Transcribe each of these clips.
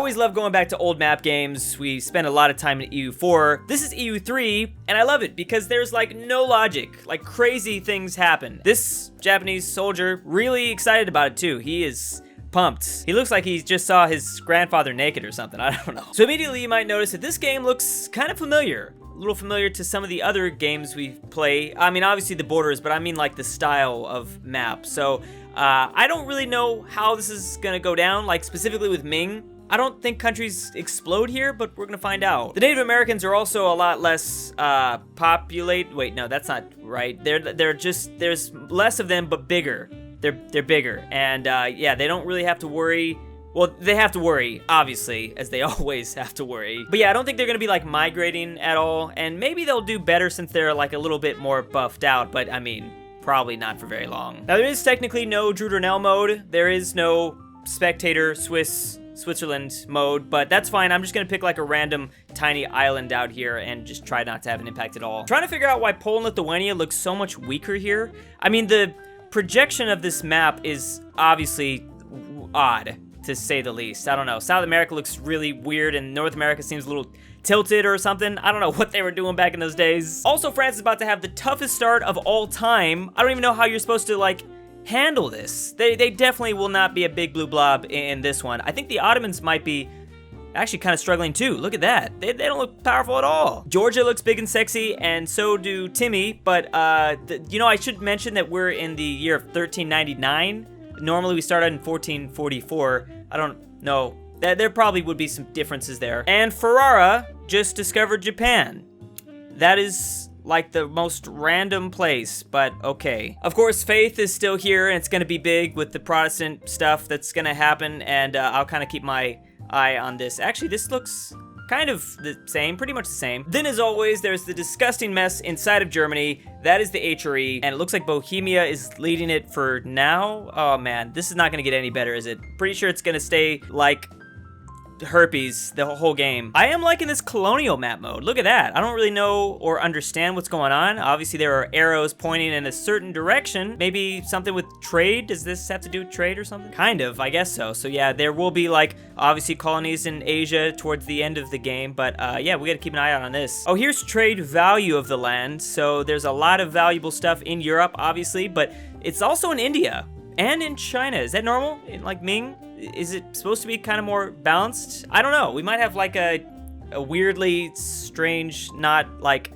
always love going back to old map games. We spend a lot of time in EU4. This is EU3, and I love it because there's like no logic. Like crazy things happen. This Japanese soldier, really excited about it too. He is pumped. He looks like he just saw his grandfather naked or something. I don't know. So immediately you might notice that this game looks kind of familiar. A little familiar to some of the other games we play. I mean, obviously the borders, but I mean like the style of map. So I don't really know how this is gonna go down, like specifically with Ming. I don't think countries explode here, but we're gonna find out. The Native Americans are also a lot less populate. Wait, no, that's not right. They're just, there's less of them, but bigger. They're bigger, and yeah, they don't really have to worry. Well, they have to worry, obviously, as they always have to worry. But yeah, I don't think they're gonna be like migrating at all, and maybe they'll do better since they're like a little bit more buffed out, but I mean, probably not for very long. Now, there is technically no Durnil mode. There is no spectator Switzerland mode, but that's fine. I'm just gonna pick like a random tiny island out here and just try not to have an impact at all. Trying to figure out why Poland and Lithuania looks so much weaker here. I mean, the projection of this map is obviously odd, to say the least. I don't know. South America looks really weird, and North America seems a little tilted or something. I don't know what they were doing back in those days. Also, France is about to have the toughest start of all time. I don't even know how you're supposed to, like, handle this. They definitely will not be a big blue blob in this one. I think the Ottomans might be actually kind of struggling too. Look at that. They don't look powerful at all. Georgia looks big and sexy, and so do Timmy, but, you know, I should mention that we're in the year of 1399. Normally we start out in 1444. I don't know. There probably would be some differences there. And Ferrara just discovered Japan. That is like the most random place, but okay. Of course, faith is still here, and it's gonna be big with the Protestant stuff that's gonna happen, and I'll kind of keep my eye on this. Actually, this looks kind of the same, pretty much the same. Then, as always, there's the disgusting mess inside of Germany. That is the HRE, and it looks like Bohemia is leading it for now. Oh man, this is not gonna get any better, is it? Pretty sure it's gonna stay like herpes the whole game. I am liking this colonial map mode. Look at that. I don't really know or understand what's going on. Obviously, there are arrows pointing in a certain direction. Maybe something with trade. Does this have to do with trade or something? Kind of, I guess so. So yeah, there will be like obviously colonies in Asia towards the end of the game, but yeah, we gotta keep an eye out on this. Oh, here's trade value of the land. So there's a lot of valuable stuff in Europe, obviously, but it's also in India and in China. Is that normal? In like Ming? Is it supposed to be kind of more balanced? I don't know. We might have like a weirdly strange, not like,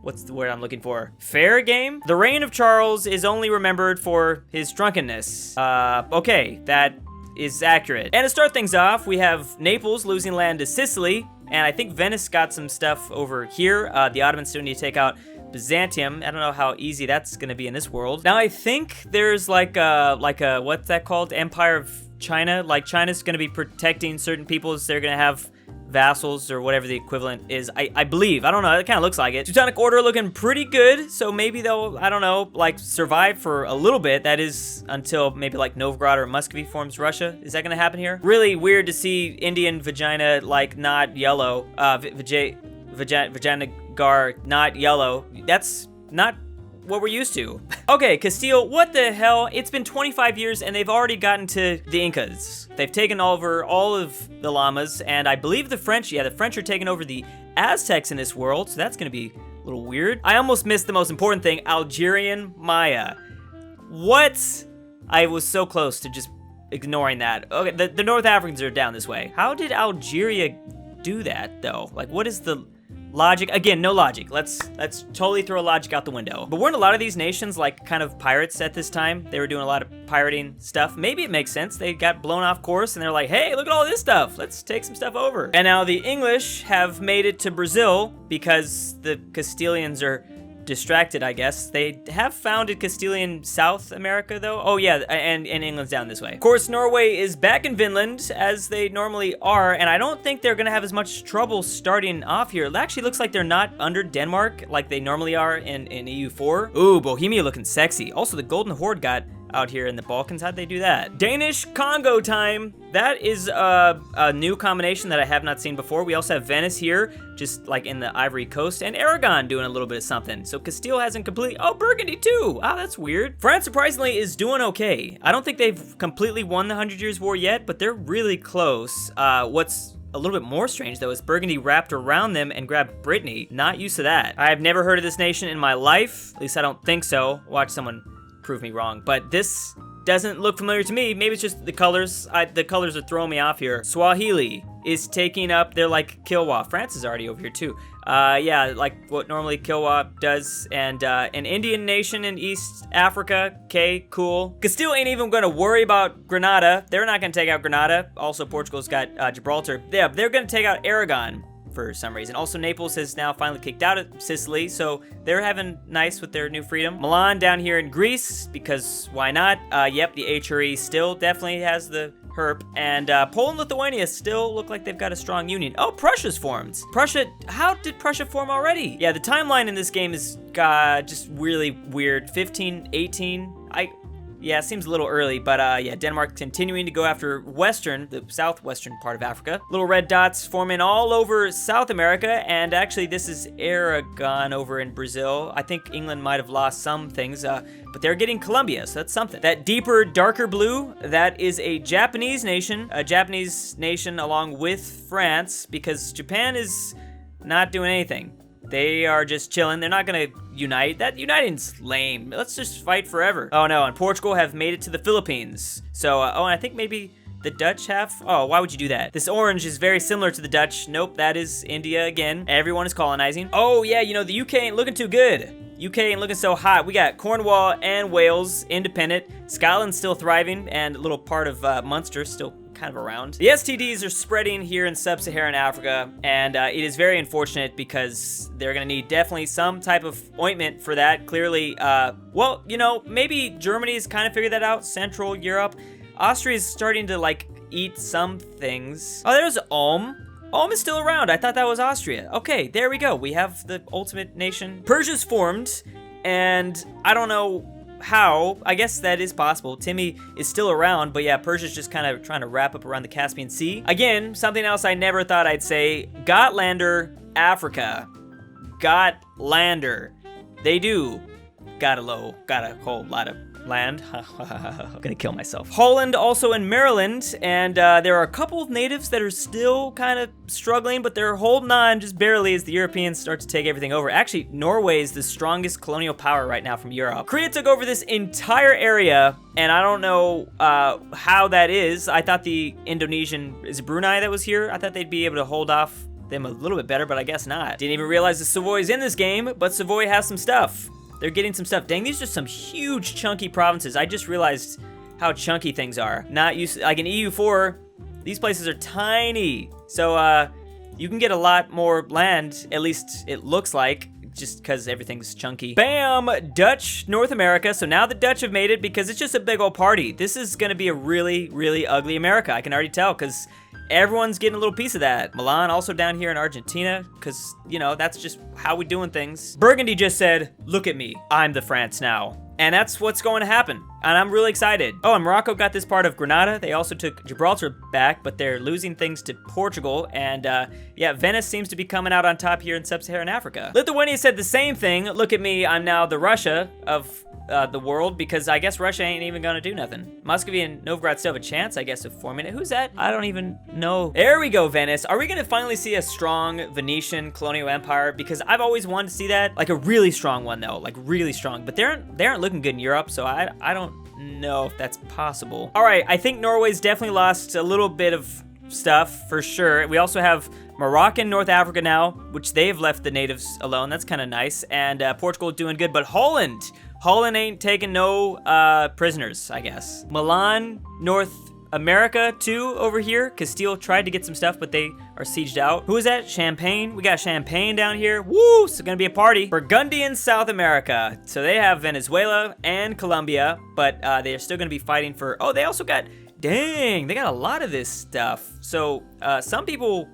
what's the word I'm looking for? Fair game? The reign of Charles is only remembered for his drunkenness. Okay, that is accurate. And to start things off, we have Naples losing land to Sicily, and I think Venice got some stuff over here. The Ottomans still need to take out Byzantium. I don't know how easy that's gonna be in this world. Now I think there's like a what's that called? Empire of China. Like China's gonna be protecting certain peoples. They're gonna have vassals or whatever the equivalent is. I believe. I don't know. It kind of looks like it. Teutonic Order looking pretty good. So maybe they'll, I don't know, like survive for a little bit. That is until maybe like Novgorod or Muscovy forms Russia. Is that gonna happen here? Really weird to see Indian vagina like not yellow. Vagina gar not yellow. That's not what we're used to. Okay, Castile, what the hell? It's been 25 years and they've already gotten to the Incas. They've taken over all of the llamas, and I believe the French, yeah, the French are taking over the Aztecs in this world, so that's gonna be a little weird. I almost missed the most important thing, Algerian Maya. What? I was so close to just ignoring that. Okay, the North Africans are down this way. How did Algeria do that, though? Like, what is the logic? Again, no logic. Let's totally throw logic out the window. But weren't a lot of these nations like kind of pirates at this time? They were doing a lot of pirating stuff. Maybe it makes sense. They got blown off course and they're like, hey, look at all this stuff. Let's take some stuff over. And now the English have made it to Brazil because the Castilians are distracted, I guess. They have founded Castilian South America, though. Oh, yeah, and England's down this way. Of course, Norway is back in Vinland, as they normally are, and I don't think they're gonna have as much trouble starting off here. It actually looks like they're not under Denmark like they normally are in EU4. Ooh, Bohemia looking sexy. Also, the Golden Horde got out here in the Balkans. How'd they do that? Danish Congo time. That is a new combination that I have not seen before. We also have Venice here, just like in the Ivory Coast, and Aragon doing a little bit of something. So Castile hasn't completely, oh, Burgundy too. Wow, that's weird. France surprisingly is doing okay. I don't think they've completely won the 100 Years' War yet, but they're really close. What's a little bit more strange though is Burgundy wrapped around them and grabbed Brittany. Not used to that. I have never heard of this nation in my life. At least I don't think so. Watch someone prove me wrong. But this doesn't look familiar to me. Maybe it's just the colors. The colors are throwing me off here. Swahili is taking up, they're like Kilwa. France is already over here too. Yeah, like what normally Kilwa does. And an Indian nation in East Africa. Okay, cool. Castile ain't even gonna worry about Granada. They're not gonna take out Granada. Also, Portugal's got Gibraltar. Yeah, they're gonna take out Aragon for some reason. Also, Naples has now finally kicked out of Sicily, so they're having nice with their new freedom. Milan down here in Greece, because why not? Yep, the HRE still definitely has the herp, and Poland, Lithuania still look like they've got a strong union. Oh, Prussia's formed. Prussia, how did Prussia form already? Yeah, the timeline in this game is just really weird. 15, 18, yeah, it seems a little early, but yeah, Denmark continuing to go after the southwestern part of Africa. Little red dots forming all over South America, and actually this is Aragon over in Brazil. I think England might have lost some things, but they're getting Colombia, so that's something. That deeper, darker blue, that is a Japanese nation along with France, because Japan is not doing anything. They are just chilling. They're not gonna unite. That uniting's lame. Let's just fight forever. Oh no, and Portugal have made it to the Philippines. So, oh, and I think maybe the Dutch have? Oh, why would you do that? This orange is very similar to the Dutch. Nope, that is India again. Everyone is colonizing. Oh yeah, you know, the UK ain't looking too good. UK ain't looking so hot. We got Cornwall and Wales independent. Scotland's still thriving, and a little part of Munster still kind of around. The STDs are spreading here in sub-Saharan Africa, and it is very unfortunate because they're gonna need definitely some type of ointment for that. Clearly, well, you know, maybe Germany's kind of figured that out. Central Europe. Austria's starting to like eat some things. Oh, there's Ulm. Ulm is still around. I thought that was Austria. Okay, there we go. We have the ultimate nation. Persia's formed, and I don't know how. I guess that is possible. Timmy is still around, but yeah, Persia's just kind of trying to wrap up around the Caspian Sea. Again, something else I never thought I'd say. Gotlander, Africa. Gotlander. They do got a whole lot of land. I'm gonna kill myself. Holland also in Maryland, and there are a couple of natives that are still kind of struggling, but they're holding on just barely as the Europeans start to take everything over. Actually, Norway is the strongest colonial power right now from Europe. Korea took over this entire area, and I don't know how that is. I thought the Indonesian, is it Brunei that was here? I thought they'd be able to hold off them a little bit better, but I guess not. Didn't even realize the Savoy's in this game, but Savoy has some stuff. They're getting some stuff. Dang, these are some huge chunky provinces. I just realized how chunky things are. Not used, like in EU4, these places are tiny. So you can get a lot more land, at least it looks like, just because everything's chunky. Bam! Dutch North America. So now the Dutch have made it because it's just a big old party. This is gonna be a really, really ugly America. I can already tell because everyone's getting a little piece of that. Milan also down here in Argentina, because, you know, that's just how we're doing things. Burgundy just said, look at me, I'm the France now. And that's what's going to happen, and I'm really excited. Oh, and Morocco got this part of Granada. They also took Gibraltar back, but they're losing things to Portugal, and yeah, Venice seems to be coming out on top here in sub-Saharan Africa. Lithuania said the same thing. Look at me, I'm now the Russia of the world, because I guess Russia ain't even gonna do nothing. Muscovy and Novgorod still have a chance, I guess, of forming it. Who's that? I don't even know. There we go, Venice. Are we gonna finally see a strong Venetian colonial empire? Because I've always wanted to see that. Like a really strong one, though. Like really strong. But they aren't looking good in Europe, so I don't know if that's possible. All right, I think Norway's definitely lost a little bit of stuff, for sure. We also have Moroccan North Africa now, which they've left the natives alone. That's kind of nice. And Portugal doing good, but Holland ain't taking no prisoners, I guess. Milan, North America too over here. Castile tried to get some stuff, but they are sieged out. Who is that? Champagne. We got Champagne down here. Woo! It's gonna be a party. Burgundian South America. So they have Venezuela and Colombia, but they are still gonna be fighting for, oh, they also got, dang, they got a lot of this stuff. So some people,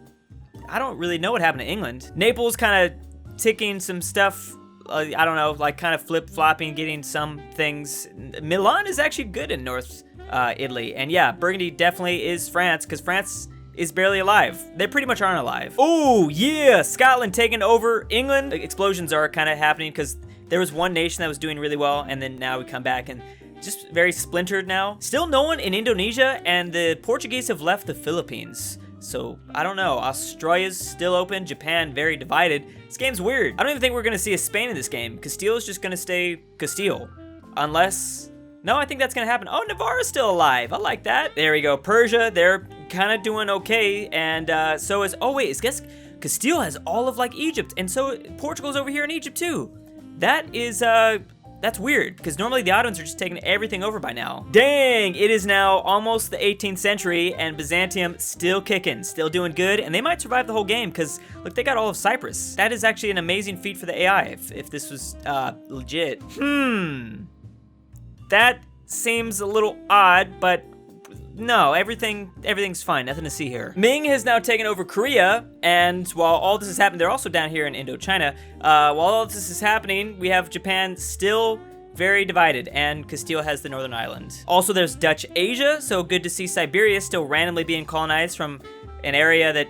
I don't really know what happened to England. Naples kind of ticking some stuff I don't know, like kind of flip-flopping, getting some things. Milan is actually good in North Italy. And yeah, Burgundy definitely is France, because France is barely alive. They pretty much aren't alive. Oh, yeah, Scotland taking over England. Explosions are kind of happening because there was one nation that was doing really well, and then now we come back and just very splintered now. Still no one in Indonesia, and the Portuguese have left the Philippines. So, I don't know. Australia's still open. Japan, very divided. This game's weird. I don't even think we're going to see a Spain in this game. Castile's just going to stay Castile. Unless... No, I think that's going to happen. Oh, Navarre's still alive. I like that. There we go. Persia, they're kind of doing okay. And so is... Oh, wait. Guess Castile has all of, like, Egypt. And so Portugal's over here in Egypt, too. That is... That's weird, because normally the Ottomans are just taking everything over by now. Dang, it is now almost the 18th century, and Byzantium still kicking, still doing good, and they might survive the whole game, because, look, they got all of Cyprus. That is actually an amazing feat for the AI, if this was, legit. That seems a little odd, but no, everything's fine, nothing to see here. Ming has now taken over Korea, and while all this is happening, they're also down here in Indochina. While all this is happening, we have Japan still very divided, and Castile has the northern island. Also, there's Dutch Asia, so good to see Siberia still randomly being colonized from an area that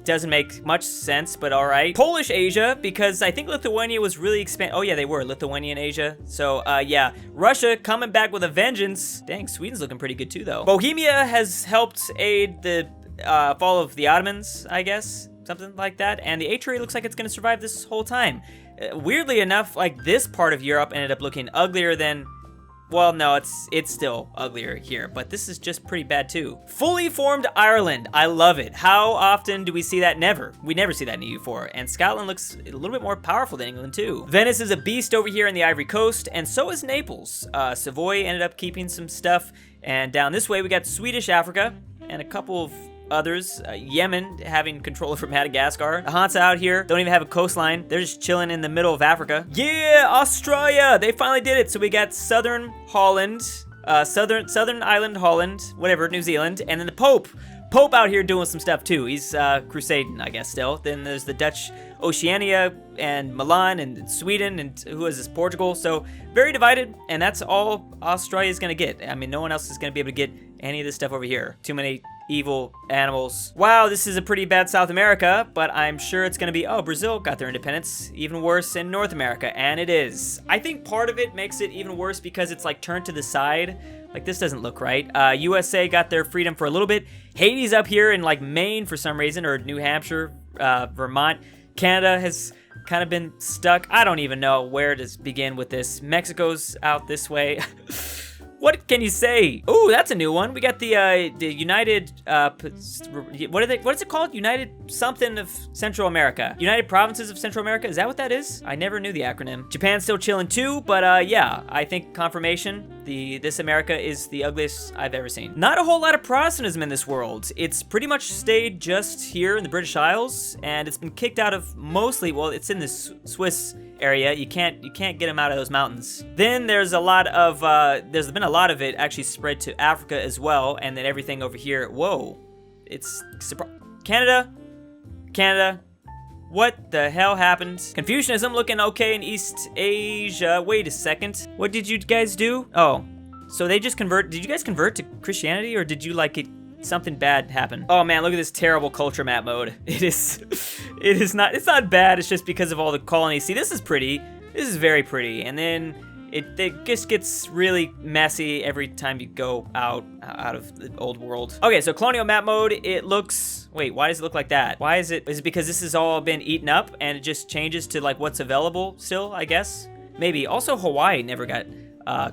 doesn't make much sense, but all right. Polish Asia, because I think Lithuania was really oh yeah, they were Lithuanian Asia. So yeah, Russia coming back with a vengeance. Dang, Sweden's looking pretty good too, though. Bohemia has helped aid the fall of the Ottomans, I guess, something like that. And the Atri looks like it's gonna survive this whole time. Weirdly enough, like this part of Europe ended up looking uglier than. Well, no, it's still uglier here, but this is just pretty bad too. Fully formed Ireland, I love it. How often do we see that? Never. We never see that in EU4, and Scotland looks a little bit more powerful than England too. Venice is a beast over here in the Ivory Coast, and so is Naples. Savoy ended up keeping some stuff, and down this way we got Swedish Africa, and a couple of others. Yemen having control over Madagascar. The Hansa out here don't even have a coastline. They're just chilling in the middle of Africa. Yeah, Australia! They finally did it. So we got Southern Holland, Southern Island Holland, whatever, New Zealand, and then the Pope. Pope out here doing some stuff too. He's crusading, I guess, still. Then there's the Dutch Oceania and Milan and Sweden and who is this, Portugal. So very divided, and that's all Australia's gonna get. I mean, no one else is gonna be able to get any of this stuff over here. Too many evil animals. Wow, this is a pretty bad South America, but I'm sure it's gonna be, oh, Brazil got their independence. Even worse in North America, and it is. I think part of it makes it even worse because it's like turned to the side. Like, this doesn't look right. USA got their freedom for a little bit. Haiti's up here in, like, Maine for some reason, or New Hampshire, Vermont. Canada has kind of been stuck. I don't even know where to begin with this. Mexico's out this way. What can you say? Oh, that's a new one. We got the United, what is it called? United something of Central America. United Provinces of Central America. Is that what that is? I never knew the acronym. Japan's still chilling too, but yeah, I think confirmation. This America is the ugliest I've ever seen. Not a whole lot of Protestantism in this world. It's pretty much stayed just here in the British Isles, and it's been kicked out of mostly, well, it's in the Swiss area. You can't get them out of those mountains. Then there's a lot of, there's been a lot of it actually spread to Africa as well, and then everything over here, whoa. It's, Canada, what the hell happened? Confucianism looking okay in East Asia. Wait a second. What did you guys do? Oh, so they just did you guys convert to Christianity, or did you like it? Something bad happened. Oh man, look at this terrible culture map mode. It's not bad, it's just because of all the colonies. See, this is pretty. This is very pretty. And then it just gets really messy every time you go out of the old world. Okay, so colonial map mode, it looks, wait, why does it look like that? Why is it because this has all been eaten up and it just changes to like what's available still, I guess? Maybe. Also, Hawaii never got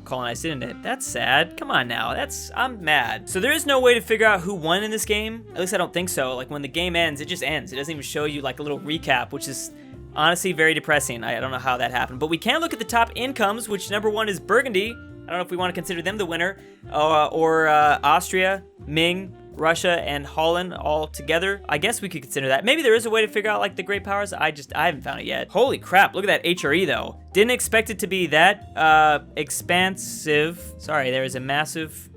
colonized, didn't it? That's sad. Come on now, I'm mad. So there is no way to figure out who won in this game. At least I don't think so. Like when the game ends, it just ends. It doesn't even show you like a little recap, which is honestly very depressing. I don't know how that happened, but we can look at the top incomes, which number one is Burgundy. I don't know if we want to consider them the winner, or Austria, Ming, Russia, and Holland all together. I guess we could consider that. Maybe there is a way to figure out like the great powers. I haven't found it yet. Holy crap, look at that HRE though. Didn't expect it to be that expansive. Sorry, there is a massive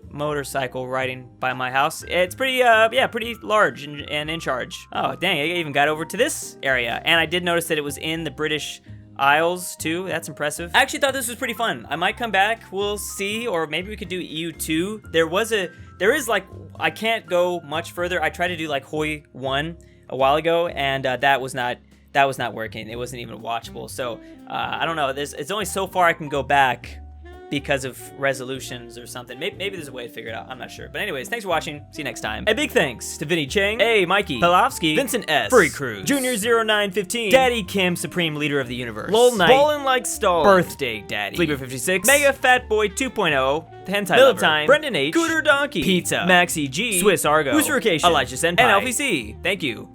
motorcycle riding by my house. It's pretty, yeah, pretty large and in charge. Oh, dang, I even got over to this area. And I did notice that it was in the British aisles too. That's impressive. I actually thought this was pretty fun. I might come back. We'll see, or maybe we could do EU2. There is like, I can't go much further. I tried to do like Hoi 1 a while ago, and that was not working. It wasn't even watchable. So I don't know. It's only so far I can go back because of resolutions or something. Maybe there's a way to figure it out. I'm not sure. But anyways, thanks for watching. See you next time. A big thanks to Vinnie Chang, Mikey, Pelovskik, Vincent S, Furry Cruz, Junior0915, Daddykimsupreme, Leader of the Universe, lolknight, BallinLikeStallin, BirthdayDaddy, Sleeper56, Mega Fat Boy 2.0, Hentai Millatime, Brendan H, CooterDonkey, Pizza, Maxy G, SwissAargau, Ruserification, Senpai, and LPC. Thank you.